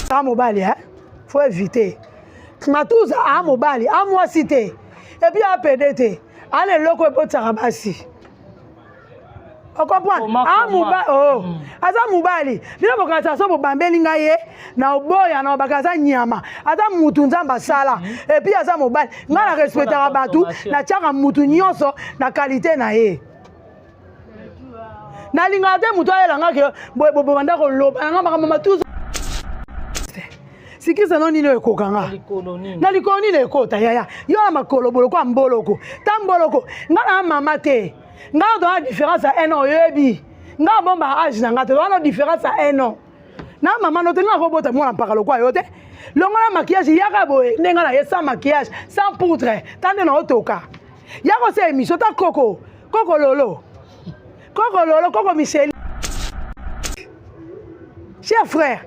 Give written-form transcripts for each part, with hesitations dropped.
À mobile, hein? Faut éviter. Matouza à mobile, à moi cité. Et puis à PDT. Allez, le quoi pour Sarabasi. On comprend? À mobile, oh. Asa mobile. Bila bokasa so bo bambeli ngaye na oboya na bakaza nyama. Ata mutu nzamba sala. Et puis asa mobile. Ngala respectera batu na chaka mutu nyonso na qualité na ye. Na lingate mutu ayelanga ke bo banda ko loba nga mama tuzo. Sikisa no nino ekokanga na likoni le kota yaya yo makolo boloko amboloko tamboloko ngana mama te ngana do la différence à un an yebi ngana bomba âge na ngata do la différence à un an na mama no te ngana ko bota mwana mpaka lokwa yo te longola maquillage yaka boye nenga na sans maquillage sans poudre tande na otoka yako se émission ta koko lolo koko Michel cher frère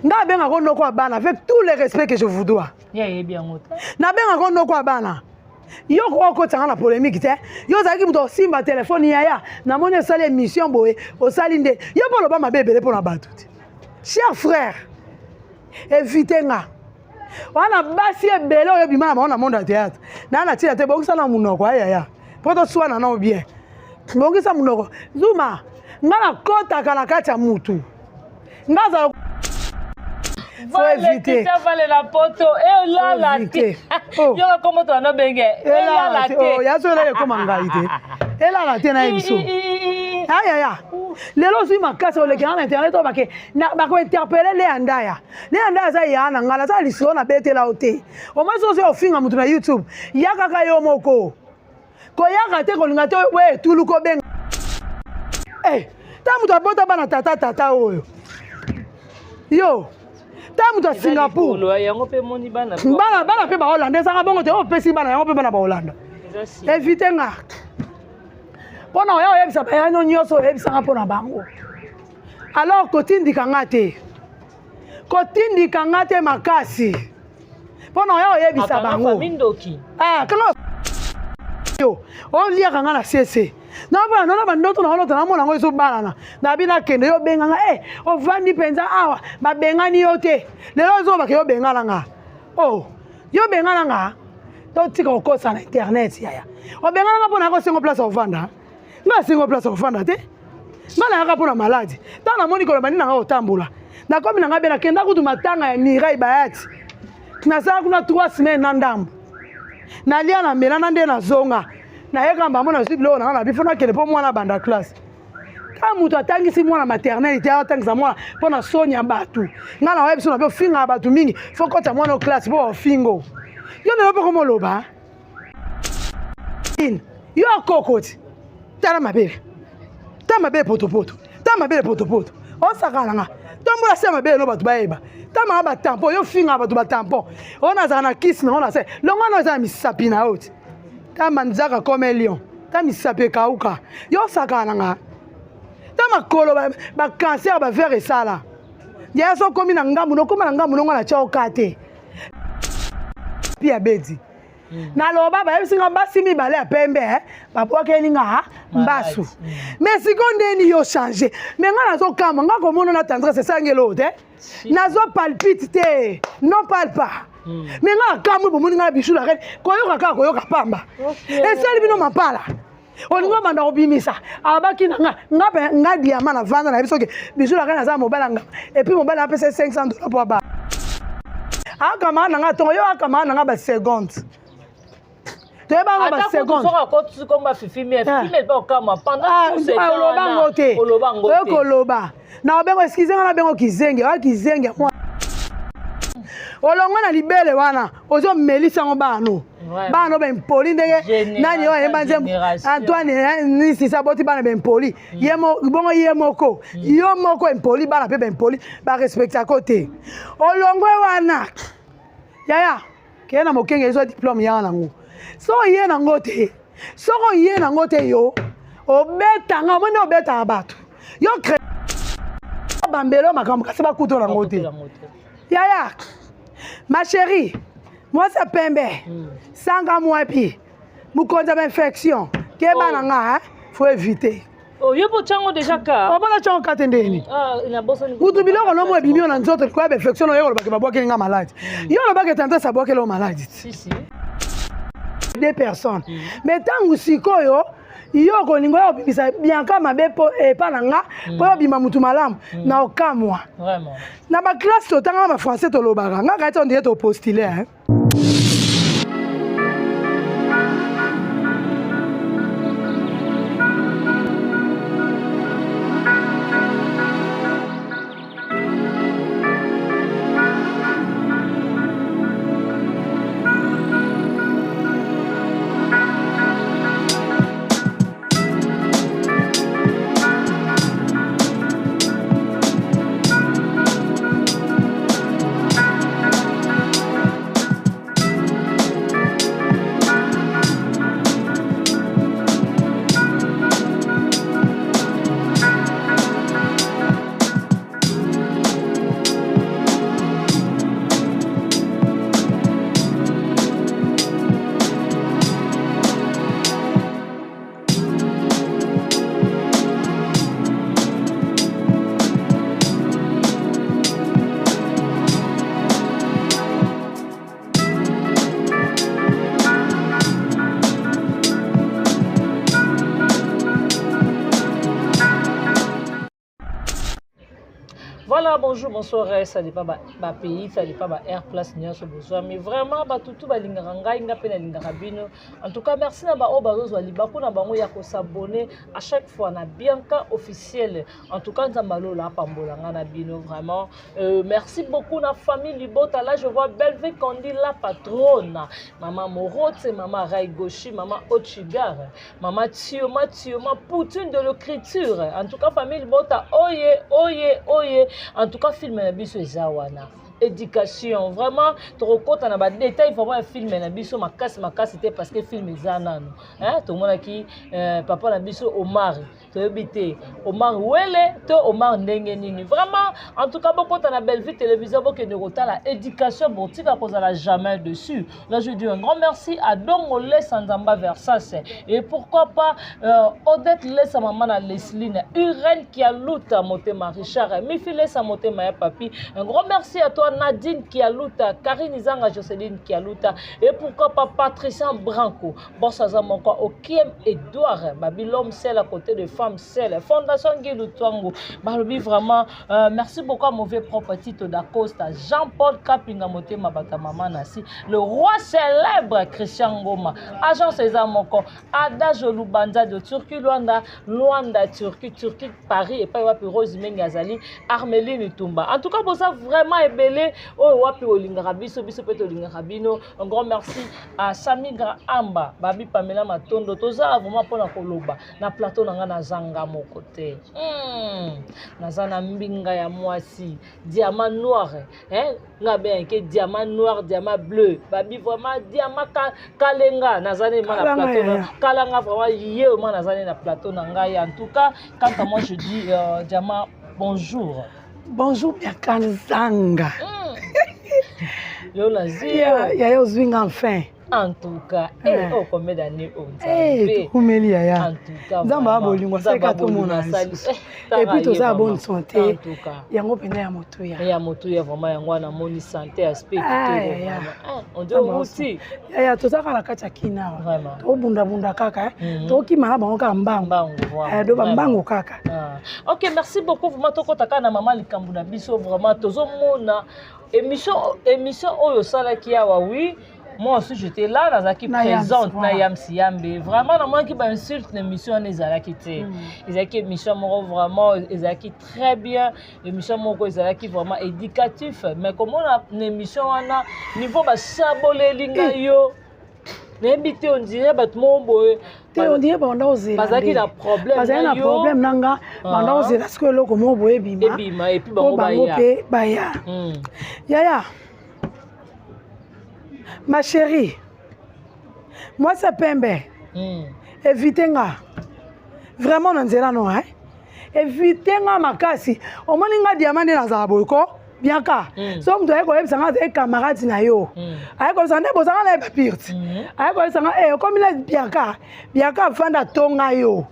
na benga kondo kwa bana avec tout le respect que je vous dois. Ya bien ngota. Na benga kondo kwa bana. Yo ko tanga la polémique te. Yo zaki muto simba téléphone yaya na moni sale émission boye o salinde. Yo polo ba mabebele pona batu. Cher frère, évitez nga. Wana basi ebele oyo bimana ma on a monde à théâtre. Na na tira te bokisa na munoko yaya. Poto swana na bien. Bokisa munoko. Zuma, ngana kota kana kacha mutu. Ngaza faut éviter. Ça vale la poto et là la tête. Yo comment tu as bengue. Et là la tête. Oh, ya so là comme ngaité. Et là la tête na biso. Aya. Lelo si makasa ole kana internet o bake na bako interpeller les andaya. Les andaya za ya na ngala za liso na bete la ote. O ma so se ofinga mutu na YouTube. Ya kaka yo moko. Ko ya kate ko linga to we tulu ko benga. Eh, ta mutu abota bana tata oyo. Yo. Tamu to Singapore. Bana pe ba Hollande sanga bongo te o pesi bana yango pe bana ba Hollande. Éviter nga. Pona oya oyebisa ba yango nyoso oyebisa nga pona bango. Alors kotindika ngate. Kotindika ngate makasi. Pona oya oyebisa bango. Ah, kanga yo. O lia kanga na CC. Na ba ndoto na holoto na mona ngo so balana na bina kende yo benganga o vandi penza awa ba bengani yo te lelo zo ba ke yo bengala nga oh yo bengala nga to tika okosa na internet yaya o bengala nga pona ko singo place o vanda nga singo place o vanda te ngala nga pona maladi ta na moni ko ba nina nga otambula na komi na nga bena kenda kutu matanga ya mirai bayati na sa kuna 3 semaines na ndambu na lia na melana nde na zonga na yeka mbamo na siblo na bifona kele po mwana banda classe ka mutu atangisi mwana maternelle ya atangisa mwana pona sonya batu ngana webiso na finga batu mingi fokota mwana classe bo fingo yo ne lopo komo loba yo kokoti tala mabele poto tala mabele poto o sakala nga tombola se mabele no batu baeba tama ba tampon yo finga batu ba tampon ona za na kiss na ona se longwana za misapi na oti tama nzaka comme un lion tami sape kauka yo sakana nga tama kolo ba cancer ba faire sala ya so komi na ngambu no koma na ngambu no ngana chao kate pia bedi na loba ba yesinga basi mi bale pembe ba boke ninga mbasu mais seconde ni yo changer mais ngana zo kama ngako mono na tendresse sangelo te na zo palpite te non parle pas mais nga kamu bo moni nga bishu la reine koyoka pamba esali bino mapala oninga manda obimisa abaki nga diamant na vanda na biso ke bishu la reine za mobala nga et puis mobala apesa $500 pour ba akama na nga tongo yo akama na nga ba seconde te ba ba seconde ata ko tsu ko ba fifi ba kama pendant tout ce temps oloba na obengo excuse nga na bengo kizenge olongo na libele wana ozo melisa ngo bano bano ben poli ndenge nani yo embanze Antoine ni si saboti bana ben poli yemo bongo yemoko yo moko en poli bana pe ben poli ba respecta côté olongo wana yaya kena mokenge zo diplôme ya nango so ye nango te so ko ye nango te yo obeta nga mona obeta bato yo kre bambelo makambo kasi ba kuto nango te yaya. Ma chérie, moi ça pembe. Sanga moi pi. Mu konza infection. Ke bananga, faut éviter. Oh, yo po chango déjà ka. On va chango ka tendeni. Ah, ina bossa ni. Utu biloko no mo ebimi na nzoto kwa infection yo lo ba boke nga malade. Yo lo ba ke tanta sa boke lo malade. Si. Des personnes. Mais tangu sikoyo yo ko ningo yo bibisa bien kama be po pa nanga po yo bima mutu malamu na okamwa. Vraiment. Na ba classe to tanga ma français to lo baga nga ka to ndie to postuler hein. Voilà, bonjour, bonsoir, ça dépend ma pays, ça dépend ma air place, mais vraiment, tout va l'ingaranga, l'ingarabino. En tout cas, merci na ba obazo libaku na bango ya ko s'abonner à chaque fois na Bianca officiel. En tout cas, nzambalo la pambola na bino vraiment. Merci beaucoup na famille Libota. Là, je vois Belvé Kondi la patronne, maman Morote, maman Raigoshi, maman Ochigar, maman Tioma, Poutine de l'écriture. En tout cas, famille Libota, oye. En tout cas, film na biso ezawana. Éducation, vraiment, trop content na ba détail, vraiment un film na biso makasi c'était parce que film ezanano. Hein, tout le monde qui papa na biso Omar, to yobité Omar Wele, to Omar ndenge nini. Vraiment, en tout cas, beaucoup na belle vie télévision beaucoup de retard la éducation boutique à cause la jamais dessus. Là, je dis un grand merci à Dongole Sanzamba Versas et pourquoi pas Odette Lesa maman na Lesline, Urène qui a luta motema Richard, Mifile sa motema ya papi. Un grand merci à toi Nadine Kialuta, Karine Izanga Jocelyne Kialuta et pourquoi pas Patricia Branco, Bossaza Monko, Okiem Edouard, Babylone c'est à côté de femmes c'est Fondation Guilou Twango. Balobi vraiment merci beaucoup à mauvais property to d'Acosta, Jean-Paul Kapinga Motema Bata Mama Nasi, le roi célèbre Christian Ngoma, Agent César Monko, Ada Jolubanza de Turquie, Luanda, Turquie, Paris et pas Rose Mengazali, Armeline Tumba. En tout cas, pour ça vraiment ébélé. Oh, wapi olingara biso peto olingara bino. Un grand merci à Sami Amba, Babi Pamela Matondo, toza vraiment pour la koloba. Na plateau na na zanga mon côté. Nazana mbinga ya mwasi, diamant noir, hein? Nga ben ke diamant noir, diamant bleu. Babi vraiment diamant kalenga, nazane ma na plateau. Kalanga vraiment yé au moins nazane na plateau na ngai. En tout cas, quand moi je dis diamant bonjour. Bonjour Bianca Nzanga. Yaya ozwinga enfin. En tout cas, combien d'années on kumeli yaya. En tout cas, nzamba bolingo seka to mona. Et puis tout ça bonne santé. En tout cas. Yango pena ya motuya. Ya motuya vraiment yango na moni santé aspect tout. On dit aussi. Yaya to ça kala kati kina. Vraiment. To bunda kaka. To ki mala bango ka mbango. Do mbango kaka. OK, merci beaucoup vraiment to kotaka na mama likambu na biso vraiment tozo mona émission oyo sala ki awa oui. Moi aussi j'étais là dans la qui présente na Yamsi Yambe vraiment na moi qui ba insulte l'émission les qui était ils émission vraiment ils très bien émission moko ils qui vraiment éducatif mais comment on a émission ana niveau ba sabolé linga yo n'habité on dirait ba tout boy on dirait ba on oser parce qu'il a problème parce qu'il a problème nanga ba oser parce que loko mo boy bima et puis bango ba ya yaya. Ma chérie, moi c'est Pembe. Évitez-nga. Vraiment, non, hein? Évitez-nga makasi. Au moins, nga diamant dans la boyko. Bianca so mtu ayeko yebisanga te camarade na yo ayeko sande bozanga na papirte ayeko sanga comme la Bianca fanda tonga yo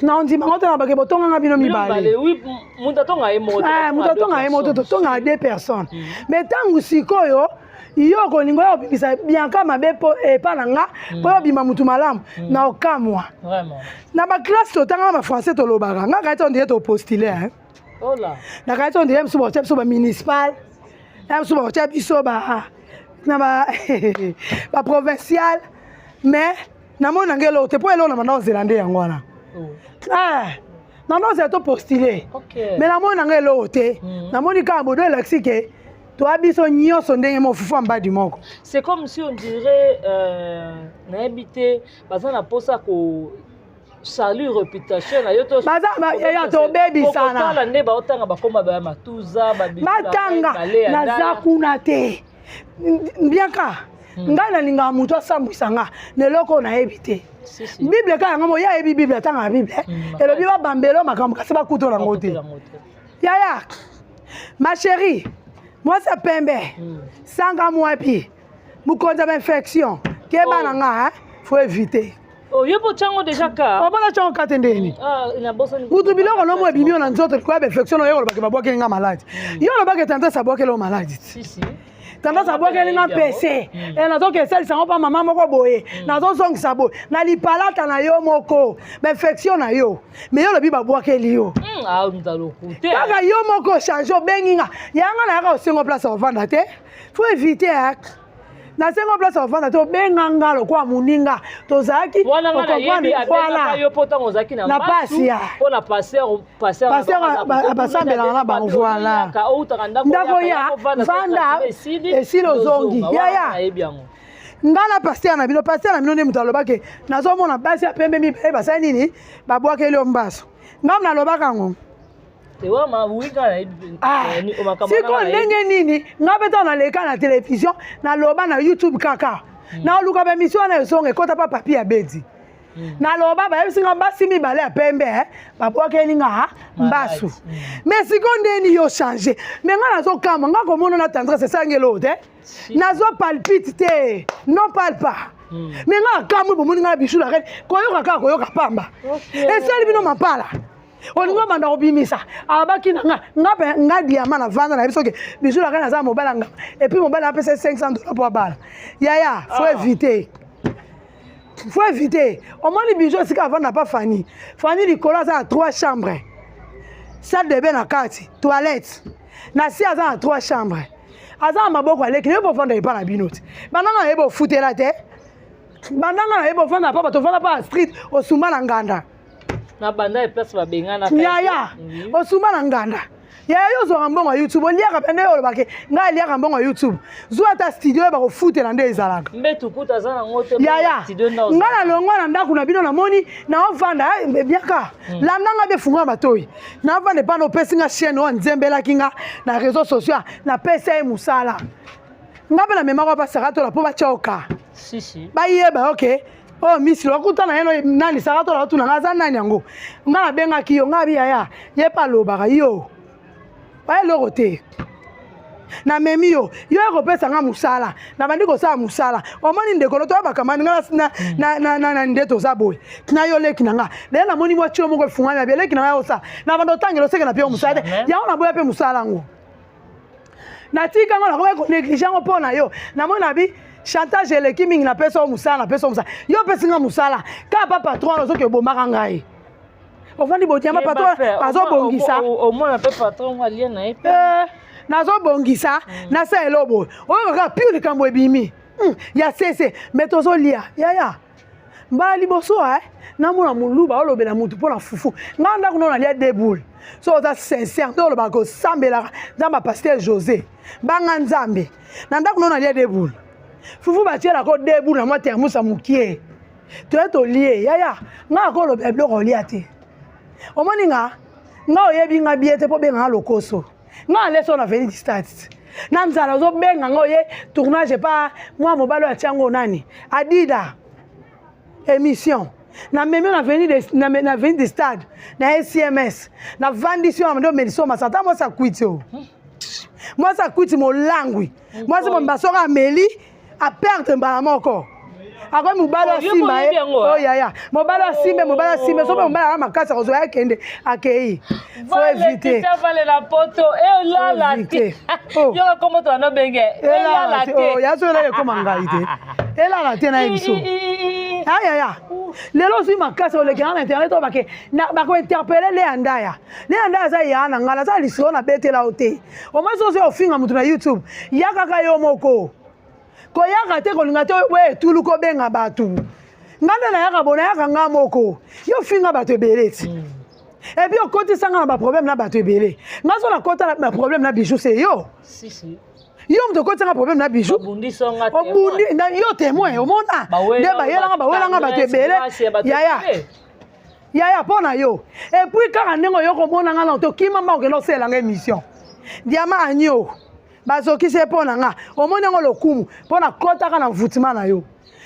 na on dit mangoto na bake botonga nga bino mibale oui muta tonga e moto muta tonga e moto to tonga deux personnes mais tangu sikoyo yo kolingo yo bimisa Bianca mabe po epa nanga po yo bima mutu malamu na okamwa vraiment na ba classe to tanga ma français to lobaka nga ka to ndie to postuler oh là na ka to ndie msuba chep so ba municipal msuba chep iso ba na ba provincial mais na mona ngelo te po elo na manda zélande yango wana na non c'est to postuler mais na mona ngelo te na moni ka bodo lexike. Toi, biso nyonso ndenge mo fufu amba du moko. C'est comme si on dirait na habité baza na posa ko salut réputation na yo to baza ya to baby sana. Ko tala nde ba otanga ba koma ba matuza ba biso. Matanga na zakuna te. Bianca. Ngana linga muto sambwisanga neloko na habité. Bible ka ngamo ya ebi Bible tanga Bible. Elobi ba bambelo makambo kasi ba kuto na ngote. Yaya. Ma chérie. Moi, ça pembe. Sanga mwapi. Mukonza infection. Keba nanga, faut éviter. Oh, yebo chango déjà ka. On va chango katendeni. Ina bosa ni. Mutu biloko no mwe bimio na nzoto kwa infection yo lo bakeba bwake nga malade. Yo lo baketa tanta sabwake lo malade. Si. Tanda sabwake nga PC. Et na zoke sel sango pa mama moko boye. Na zo song sabo. Na lipalata na yo moko. Infection na yo. Mais yo lo biba bwake li yo. Ah, mtalo kute. Kaka yo moko change benginga. Yanga na yaka osengo place au vanda te. Faut éviter na sengo place au vanda te benganga lo kwa muninga. Tozaki voilà. Yo potango zaki na passe ya. Po na passer basambela na ba voilà. Ndako ya vanda esilo zongi. Ya. Ngala pasteur na bino ne mutalo bake nazo mona basi apembe mi basa nini babwake le mbaso ngam na lobaka ngo tewa ma wika ni omakamana siko ndenge nini ngabeta na leka na télévision na loba na YouTube kaka na luka ba mission na songe kota pa papier abedi na loba ba yesinga basi mi bale apembe babwake ninga mbaso mais siko ndeni yo changer mais ngana zo kama ngako mona na tendresse sangelo te nazo palpite te non parle pas mais nga kamu bo muninga bisu la reine koyoka pamba esali bino mapala oninga manda obimisa abaki nga diamant na vendre na biso ke bisu la reine za mobala nga et puis mobala a payé $500 pour bala yaya faut éviter au moins les bijoux c'est qu'avant n'a pas Fanny Nicolas a 3 chambres salle de bain na kati toilette na si a 3 chambres aza maboko aleki ne bo fanda ipana binoti bananga yebo futela te bananga yebo fanda papa to fanda pa street osumba na nganda na banda e place ba bengana ya osumba na nganda ya yo zo mbongo YouTube liaka pende yo bake nga liaka mbongo YouTube zo ata studio ba ko futela nde ezalaka mbetu kuta za na ngote studio na ngala longwa na ndaku na bino na moni na ofanda biaka landanga be funga batoyi na ofanda pano pesinga chaîne o nzembela kinga na réseaux sociaux na pesa musala ngabe na memako ba sarato la po ba choka si ba yeba okay oh misi lokuta na yeno nani sarato la tuna ngaza nani yango ngala benga kiyo ngabi ya ye pa lobaka yo ba eloko te na memi yo ekopesa nga musala na bandi kosala musala omoni ndeko no toyaba kamani nga na nde toza boye na yo leki na nga lelo namoni mwa chilo moko efungami abe leki na nga osala na bando otangela oseke na pio musala te yango na boya mpe musala yango natika ngo nakoki konéglige yango mpo na yo namoni na bi chantage eleki mingi napesa yo musala yo opesi nga musala kaka pa patron ozoki obomaka ngai ofandi botiamba patron azobongisa omona mpe patron alie na ye nazobongisa nasa elobo oyo kaka pio likambo ebimi ya sese me tozolia yaya mbala liboso namona moluba olobela mutu mpona fufu ngai ndako no nalia deboule so oza sincere nde olobaka kosambelaka nzambe paster José banga nzambe na ndako no nalia deboule fufu batielako deboule na mwa termusa mokie toye tolie yaya ngai akolobela biloko olia te omoni nga oyebi nga bie te mpo benga nga lokoso nga leso na veni distance na nzala ozobenga nga oye tournage pa mwa mobali atia yango nani adida émission na memi na veni de stade na SCMS na vandisi yo na mendo mediso masata mo sa kwiti o Moi ça kuti mo langui. Moi c'est mon basora Amélie a perdre mbala moko. Ako mobala simba oh ya mobala simba so mobala makasa ko zo ya kende akei. Faut éviter. Ça vale la poto et là la té. Yo comment toi no benge. Et là la té. Oh ya so na ko mangaite. Et là la té na biso. Ya. Lelo si makasa o le grand internet o bake na ba ko interpeller le andaya. Le andaya za ya na ngala za liso na betela ote. O ma so se ofinga mutu na YouTube. Ya kaka yo moko. Ko yaka te ko linga te we tulu ko benga batu. Nganda na yaka bona yaka nga moko. Yo finga batu ebeleti. Et puis au côté ça nga ba problème na batu ebele. Nga so na kota na problème na bijou c'est yo. Si. Yo mto kota na problème na bijou. Obundi songa te. Obundi na yo témoin o mona. De ba yela nga ba wela nga batu ebele. Ya pona yo. Et puis quand ndengo yo ko mona nga na to kima ma ko no sela nga émission. Diama anyo. Bazoki se pona nga omoni ngo lokumu pona kota kana mvutima na yo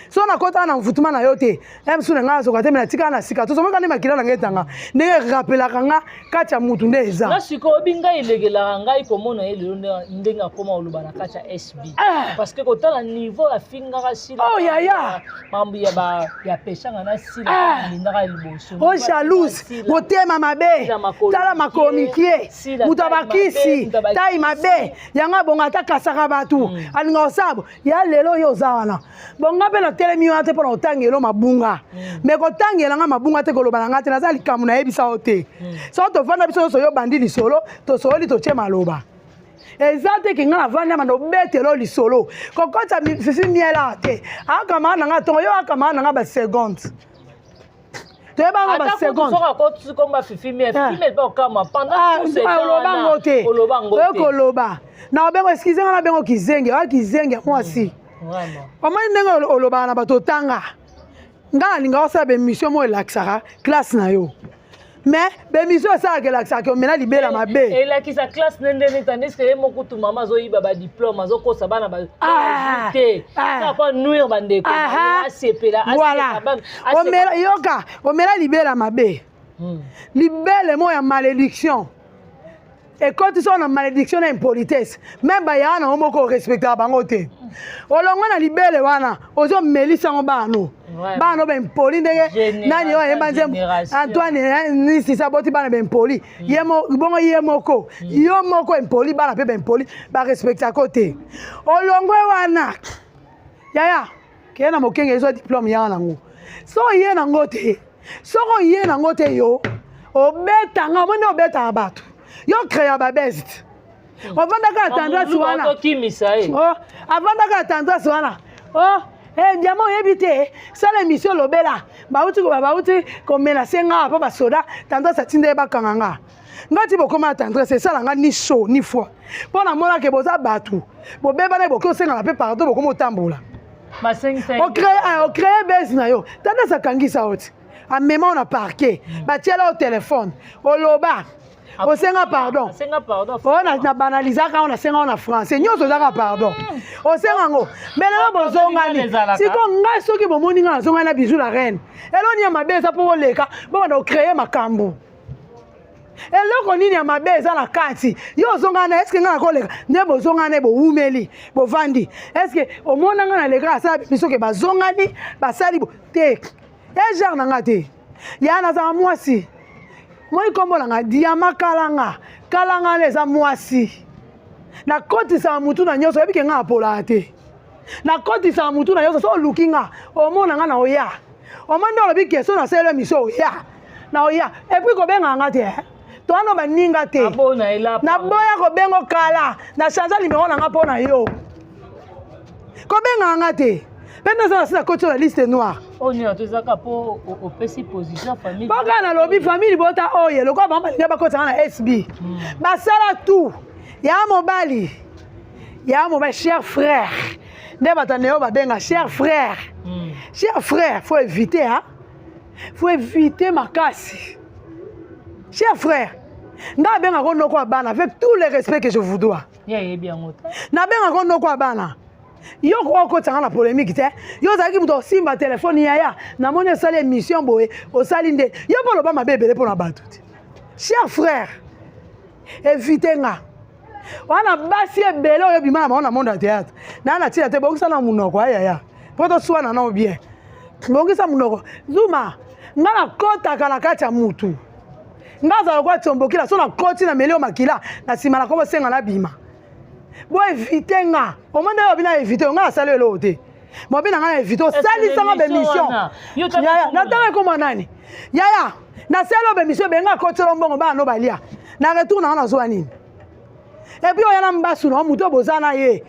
so na kota na mvutima na yo te emsu nga zo kwate mena tika na sika to so mekana makila na ngetanga ndenge rapela kanga kacha mutu ndeza na siko obinga ilegela ngai komona ele ndenge akoma olubana kacha SB parce que kotala niveau la finga ka sila oh ya mambu ya peshanga na sila ndinga liboso oh jalouse motema mabe tala makomikie mutabakisi tai mabe yanga bonga takasaka batu alinga osabo ya lelo yo zawana bonga pe na telemi ate pona otangelo mabunga me kotangela nga mabunga te koloba nga te naza likamu na yebisa ote so to vanda biso so yo bandi lisolo to soli to che maloba ezate ki nga vanda mano betelo lisolo kokota fifi miela te akama na nga to yo akama na nga ba seconde te ba nga ba seconde ata ko so ko ba fifi miela ba kama pendant tout ce temps koloba na obengo excuse nga na bengo kizenge wa kizenge mwasi Omani ndenge oloba na bato tanga. Nga linga osa be mission mo elaksaka classe na yo. Mais be mission sa ke laksaka mena libela mabe. Et la ki sa classe nende tandis que mo kutu mama zo yiba ba diplôme zo ko sa bana ba te. Ça pas nuire bande ko. Asepela voilà. Omela yoka, omela libela mabe. Libele mo ya malédiction. Et quand ils sont en malédiction et impolitesse, même bayana on moko respecter bangote. Olongo na libele wana, ozo melisa ngobano. Bano ben poli ndenge nani yo yembanze Antoine ni si saboti bana ben poli. Yemo bongo yemoko. Yo moko impoli bana pe ben poli ba respecter côté. Olongo wana. Yaya, kena mokenge ezo diplôme yana ngo. So ye na ngote. So ko ye na ngote yo. Obeta nga mona obeta abatu. Yo créa ba best. Ovanda ka tendresse wana. Oh, avanda ka tendresse wana. Oh, diamant yebite. Ça l'émission lobela. Bauti ko menacer nga pa ba soda tendresse tinde ba kanganga. Ngati bokoma tendresse ça nga ni chaud ni foi. Pona mona ke boza batu. Bo beba na boko senga la pe partout bokoma tambola. Ma 5 O créer best na yo. Tendresse kangisa oti. A mema on a parqué. Ba tiela au téléphone. O loba. O senga pardon. Senga pardon. On a banalisé quand on a senga en français. Nyo so zaka pardon. O senga ngo. Melelo bozongani. Siko ngai soki bomoni nga zonga na bijou la reine. Eloni ya mabeza po leka. Bo na créer makambo. Eloko nini ya mabeza na kati. Yo zonga na est-ce que nga ko leka. Ne bozonga ne bo umeli. Bo vandi. Est-ce que o mona nga na leka sa biso ke bazongani basali bo te. E genre nga te. Ya na za mwasi. Moi kombo nga diama kalanga leza mwasi na koti sa mutu na nyoso ebike nga apola te na koti sa mutu na nyoso so lookinga omona nga na oya omanda olobike so na sele miso oya na oya et puis ko benga nga te to ano baninga te na boya ko bengo kala na changer numéro na nga pona yo ko benga nga te pena ça na koti la liste noire. On y a tous les cas pour opérer position famille. Pas quand la lobby famille bota oye le quoi bamba liba ko na SB. Basala tout. Ya mobali. Ya mon cher frère. Ne bataneo ba benga cher frère. Cher frère, faut éviter hein. Faut éviter makasi. Cher frère. Nga benga ko ndoko bana avec tout le respect que je vous dois. Ya bien ngota. Na benga ko ndoko bana. Yo ko tanga na polémique te yo zaki muto simba téléphone yaya na moni sala émission boye o salinde yo polo ba mabebele pona batu cher frère évitez nga wana basi ebele oyo bimana baona monde ya théâtre na na tia te bongisa na munoko ayaya poto swana na bien bongisa munoko zuma ngana kota kana kati ya mutu ngaza kwa tombokila so na koti na melio makila na sima na ko senga na bima bo éviter nga o monde yo bina éviter nga sala elo te mo bina nga éviter sali sanga be mission yaya na tanga ko manani yaya na sala be mission be nga koti lo mbongo ba no balia na retour na zo nini et puis on a mbasu no muto bozana ye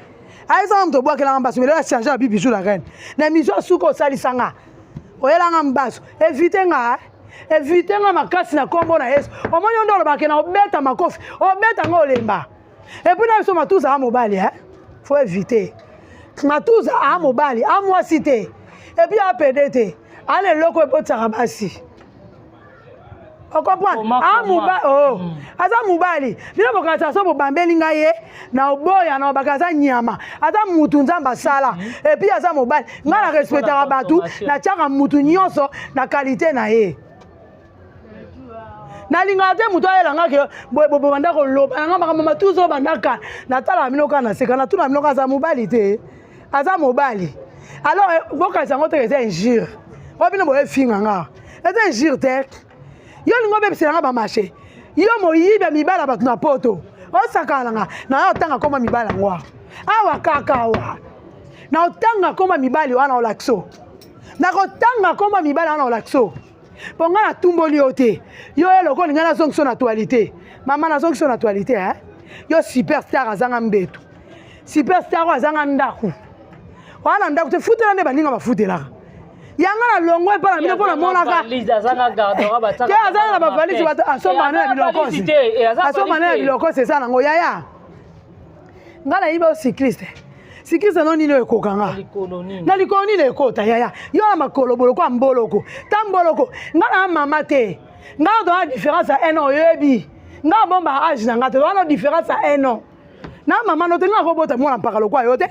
aisa mto bwa kala mbasu mais là changer la bibi jour la reine na mission suko sali sanga oyela nga mbasu éviter nga makasi na kombo na Yesu omoni ndolo bakena obeta makofi obeta nga olemba et puis na so matuza a mobali faut éviter matuza a mobali a moi cité et puis a PDT ale loko ebotaka basi o comprendre a mobali oh aza mobali bino bokata so bobambeli nga ye na oboya na bakaza nyama aza mutu nzamba sala et puis aza mobali nga na respectera batu na tiaka mutu nyonso na qualité na ye na linga te mutu ayelanga ke bo banda ko loba nga makambo matuzo bandaka na tala minoka na seka na tuna minoka za mobali te aza mobali alors boka sango te c'est injure obino bo efinga nga c'est injure te yo lingo be bisanga ba marché yo moyibe mibala batu na poto o sakala nga na otanga koma mibala ngwa awa kakawa na otanga koma mibali wana olakso na kotanga koma mibali wana olakso ponga na tumboli ote yo eloko ninga na zonction actualité mama na zonction actualité yo superstar azanga mbeto superstar azanga ndaku wana ndaku te futela nde baninga bafutela yanga na longo epa na bino pona monaka azanga gardera bataka azanga na bavalise bata asoma na biloko c'est ça nango yaya ngala iba cycliste sikisa no nini ekokanga na likoni le ekota yaya yo makolo boloko amboloko tamboloko ngana mama te ngana do la différence à 1 an yebi ngana bomba âge na ngata do la différence à 1 an na mama no te ngana ko bota mwana mpaka lokwa yo te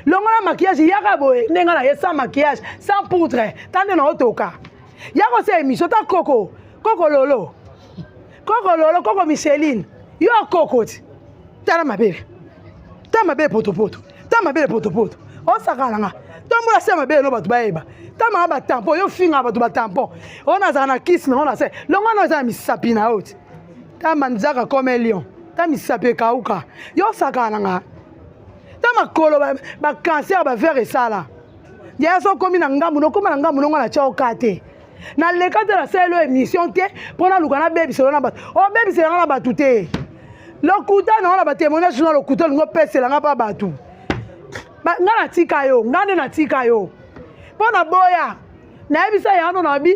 longola maquillage yaka boye ndenga na ye sans maquillage sans poudre tande na otoka yako se émission ta koko lolo koko Micheline yo koko ti tala mabele poto tamabele poto o sakalanga tombola se mabele no batu baeba tama ba tampon yo finga batu ba tampon ona za na kiss na ona se longo no za misapi na oti tama nzaka comme lion tama misapi kauka yo sakalanga tama kolo ba cancer ba faire sala ya so komi na ngambu no koma na ngambu no ngala chao kate na le kate la selo émission te pona lukana baby selo na batu o baby selo na batu te lokuta na ona ba témoignage na lokuta ngo pesela nga pa batu ngana tika yo ngane na tika yo pona boya na ebisa ya no na bi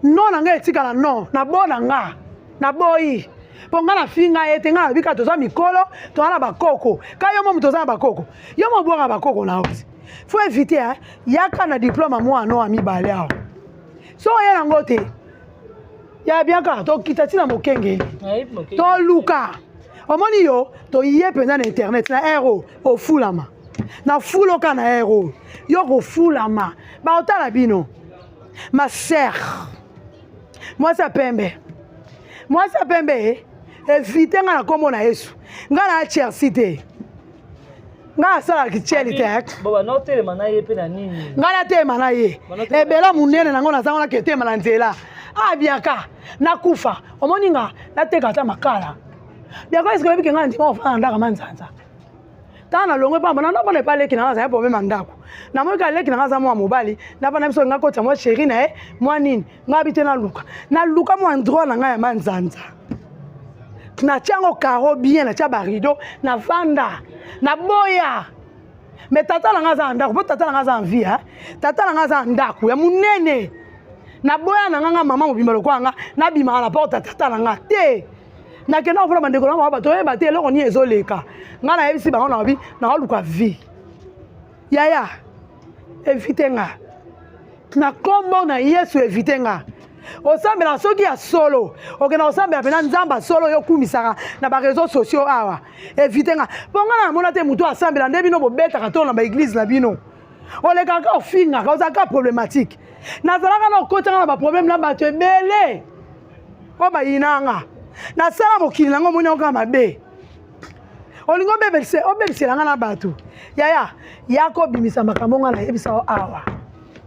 no na nga etika na no na bona nga na boyi po ngana finga ete ngana bika toza mikolo to na bakoko ka yo mo toza bakoko yo mo bwa bakoko na oti faut éviter yaka na diplôme moi no ami baleo so yena ngote ya bien ka to kitati na mokenge to luka omoni yo to yé penza na internet na héros au fulama na fulo kana héros yo ko fulama ba otala bino ma sœur moi ça pembe éviter nga na kombo na Yesu nga na Chelsea te nga sala ki Chelsea te baba no telema na ye pe na nini nga na tema na ye ebela munene nango na zango na ke tema na nzela abiaka na kufa omoni nga na teka ta makala biako eske biki nga ndima ofana ndaka manzanza tana longwe pamba na bana pa leki na za po mema ndako na mo ka leki na za mo mobali na bana biso nga kota mo chéri na mo nini nga bite na luka mo endroit na nga ya manzanza na chango karo bien na cha barido na vanda na boya mais tata na nga za ndako po tata na nga za envie tata na nga za ndako ya munene na boya na nga mama mobimba lokwanga na bima na porte tata na nga te na kena ofula bandeko na ba to ba te eloko ni ezoleka nga na yebisi bango na bi na luka vie yaya éviter nga na kombo na Yesu éviter nga osambela soki ya solo okena osambela pena nzamba solo yo kumisaka na ba réseaux sociaux awa éviter nga ponga na mona te mutu asambela nde bino bobetaka to na ba église na bino olekaka ofinga ka ozaka problématique nazalaka na okotanga na ba problème na bato ebele o bayinanga na sala mokili nango moni oka mabe olingo obelisela nga na bato yaya yako bimisa makambo nga na yebisa awa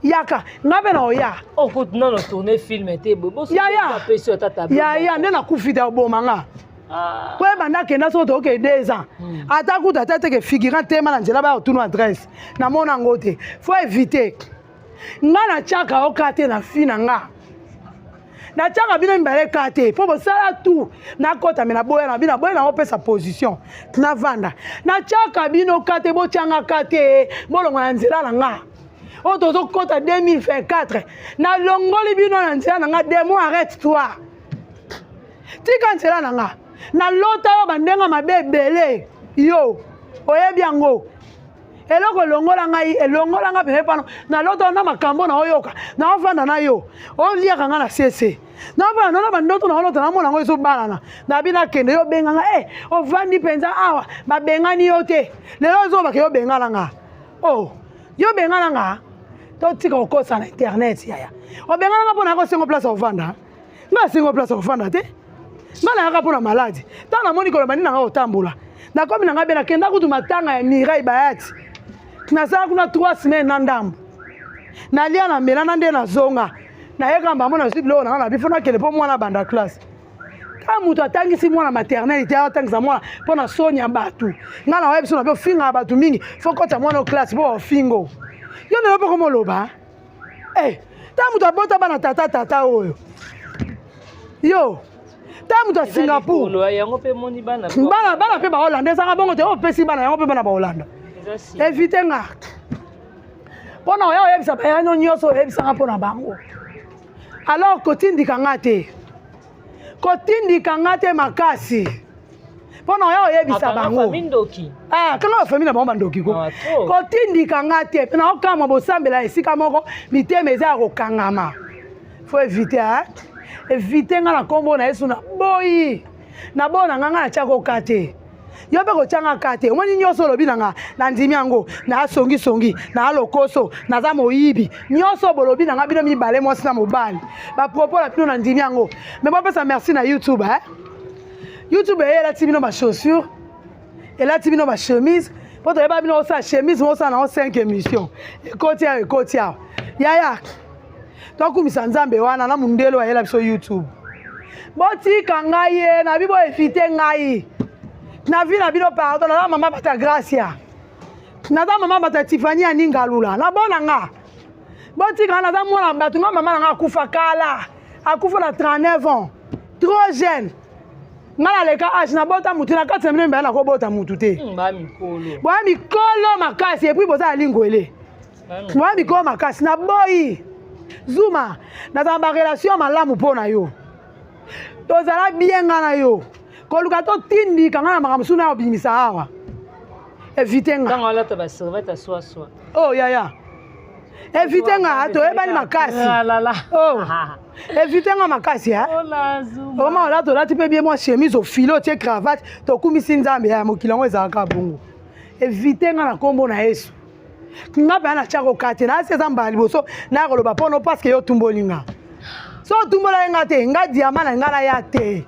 yaka ngabe na oya okutuna no tourner film te bobo yaya nde nakufita oboma nga po ebanda akenda so toke 2 ans ata kuta ata teke figurant tema na nzela bayotuna adresse namona yango te fo éviter nga na tiaka oka te na fi na nga na tiaka bino mibale ka te mpo bosala tu nakota me naboya na bino na opesa position navanda na tiaka bino ka te botianga ka te bolongo na nzela na nga oyo tozokota 2024 nalongoli bino na nzela na nga demo arrête toi tika nzela na nga nalota yo bandenga mabe ebele yo oyebi yango eloko elongola nga pene pano nalota na makambo na oyoka na ofanda na yo oliaka nga na sese na pa na bandoto na olota na mona ngo ezobalana na bina kende yo benga nga ovandi penza awa babengani yo te lelo zo bake yo bengana nga yo bengana nga to tika okosa na internet yaya obengana nga pona ko singo place ovanda nga singo place ovanda te nga na yaka pona maladi ta na moni koloba nina nga otambola na komi na nga bena kenda kutu matanga ya Mirai Bayati nasala kuna 3 semaines na ndambo nalia na mela na nde na zonga na yeka mbamo na sibilo na na bifona kele po mwana banda classe ka mutu atangisi mwana maternité atangisa mwana pona sonya batu nga na webiso na bio finga batu mingi fokota mwana classe bo fingo yo ne lopo komo loba ta mutu abota bana tata oyo yo ta mutu a Singapour bana pe ba Hollande sanga bongo te opesi bana yango pe bana ba Hollande éviter nga pona oya oyebisa bayano nyonso oyebisanga mpona bango alors kotindika nga te makasi pona oya oyebisa bango kanga bafamile na bango bandoki kotindika nga te pena okama bosambela esika moko mitema eza ya kokangama fo éviter nga na nkombo na Yesu na boyi na bona nga na tia koka te yo mpe kotianga ka te omoni nyonso olobi na nga na ndimi yango na songisongi na lokoso naza moyibi nyonso bolobi na nga bino mibale mwasi na mobali bapropos na bino na ndimi yango me bopesa merci na YouTube YouTube elati bino bachaussure elati bino bachemise mpo toyeba bino osala chemise mosala nango 5 émission ekoti awa yaya tokumisa nzambe wana na mundelo ayela biso YouTube botika ngai ye na bibo efite ngai na vi na bino pardon na mama bata Gracia na mama bata Tiffany aningalula na bona nga botika na mwana batu nga mama nga akufa kala akufa na 39 ans trop jeune ngala leka age na bota mutu na 4 semaines mbana ko bota mutu te ba mikolo makasi et puis boza lingwele ba mikolo makasi na boyi Zuma na ba relation malamu pona yo tozala bien nga na yo koluka to tindi kanga na makambo suna obimisa awa éviter nga kanga lata ba servette swa yaya éviter nga to ebani makasi éviter nga makasi oma la to lati pe bien moi chemise au filo tie cravate to kumisi nzambe ya mokilango ezalaka bongo éviter nga na kombo na Yesu nga pa na chako kate na seza mbali boso na koloba pono parce que yo tumbolinga so tumbola nga te nga diamant na nga na ya te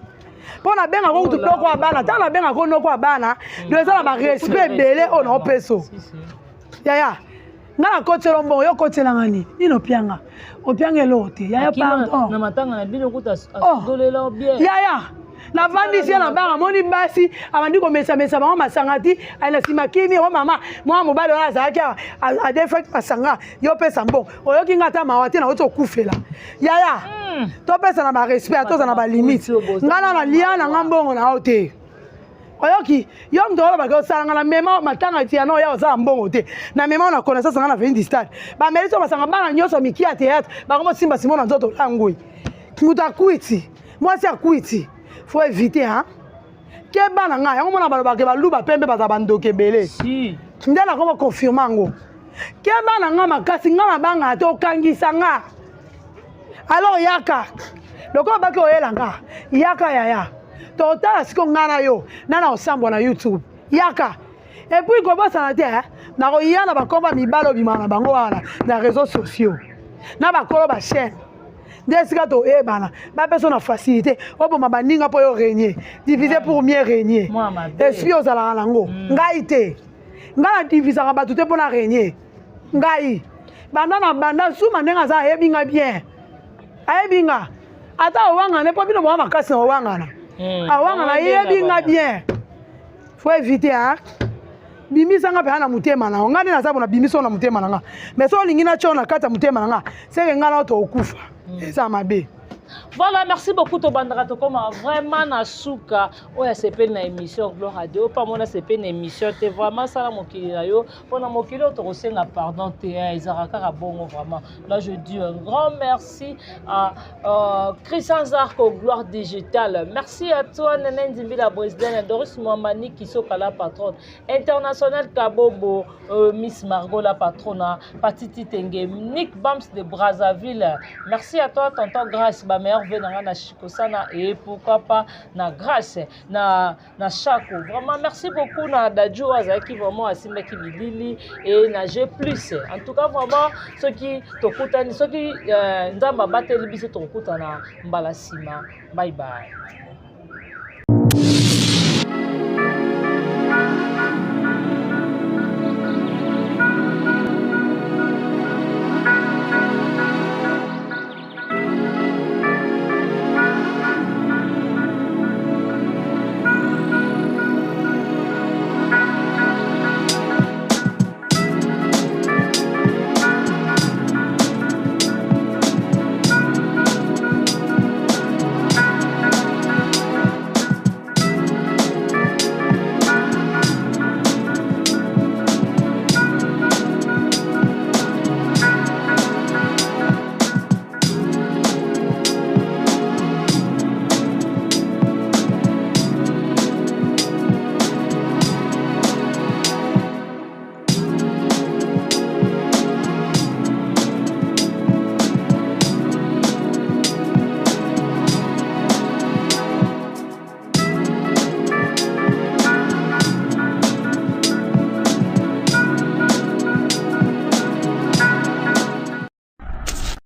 pona benga ko tu poko abana tala benga ko noko abana doza na ba respect belé on opeso yaya nga kotelo mbongo yo kotela ngani ino pianga opianga lote yaya pardon na matanga na bino kuta dolela bien yaya na vandisi na banga moni basi abandi ko mesa bango masangati ana simakimi o mama mwa mobali wana azaki a defect masanga yo pesa mbongo oyoki ngata mawati na oto kufela yaya to pesa na ba respect to za na ba limite ngana na liana ngambongo na ote oyoki yo ndolo ba ko sanga na mema matanga tia no ya oza mbongo te na mema na connaissance ngana veni di stade ba meriso masanga bana nyoso mikia théâtre ba ko simba simona nzoto langui muta kuiti mwasi akuiti faut éviter ke bana nga yango mona balobake baluba pembe baza bandoke ebele nde nakoma confirme yango ke bana nga makasi nga na banga te okangisa nga alors yaka lokola baki oyela nga yaka yaya totala siko nga na yo nana osambwa na YouTube yaka epuis kobosana te nakoya na bakomba mibale obimaka na bango wana na réseaux sociaux na bakolo bachaîne Desika to bana. Ba personne na facilité. Obo mabaninga po yo régner. Diviser pour mieux régner. Moi ma Esprit ozala nango. Ngai te. Ngai diviser ka batu te pour na régner. Ngai. Banda na banda suma ndenga za yebinga bien. Ayebinga. Ata owanga ne po bino bo makasi na owanga na. Awanga na yebinga bien. Faut éviter hein. Bimisa nga pe na mutema na ngani na sabu na bimiso na mutema na nga mais so lingi na chona kata mutema na nga seke nga na to okufa eza mabe. Voilà, merci beaucoup to bandaka to koma vraiment na suka oya sepeli na émission Gloire Radio pas mona sepeli na émission te vraiment ça la mokili na yo pona mokili to kosenga pardon te ezaraka ka bongo vraiment. Là je dis un grand merci à Christian Zarko Gloire Digitale. Merci à toi Nene Nzimbila Bresden Doris Mwamani Kisoka la patronne internationale Kabobo Miss Margot la patronne Patiti Tenge Nick Bams de Brazzaville. Merci à toi tonton Grâce ba meilleur venanga na Chikosana et pourquoi pas na Grâce na Chako. Vraiment merci beaucoup na Dadjo Azaki vraiment asimba ki bilili et na G+. En tout cas vraiment ceux qui tokutani ceux qui ndamba bateli biso tokutana mbala sima. Bye bye.